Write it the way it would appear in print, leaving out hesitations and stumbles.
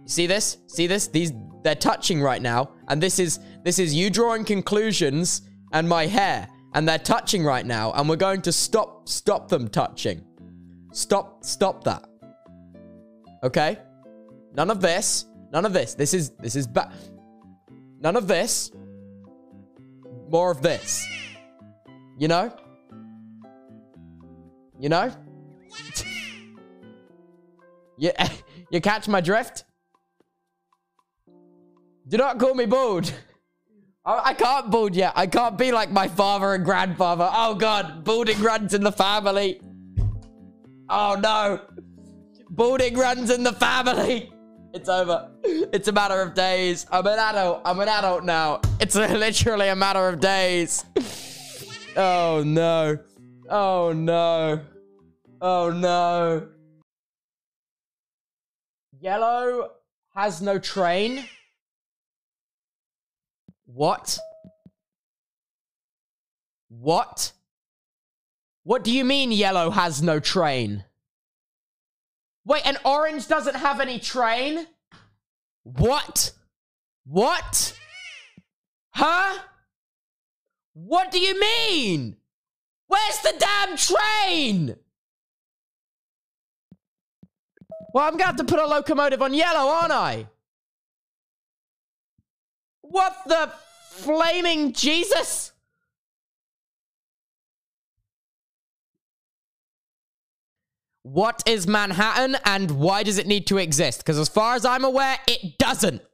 See this? See this? They're touching right now. And this is you drawing conclusions and my hair. And they're touching right now. And we're going to stop them touching. Stop that. Okay? None of this. None of this. This is bad. None of this. More of this. You know? You know? Yeah, you catch my drift? Do not call me bald. I can't bald yet. I can't be like my father and grandfather. Oh god, balding runs in the family. Oh no. Balding runs in the family. It's over. It's a matter of days. I'm an adult. I'm an adult now. It's literally a matter of days. Oh no. Oh no. Oh no. Yellow has no train. What? What? What do you mean yellow has no train? Wait, and orange doesn't have any train? What? What? Huh? What do you mean? Where's the damn train? Well, I'm gonna have to put a locomotive on yellow, aren't I? What the flaming Jesus? What is Manhattan and why does it need to exist? Because as far as I'm aware, it doesn't.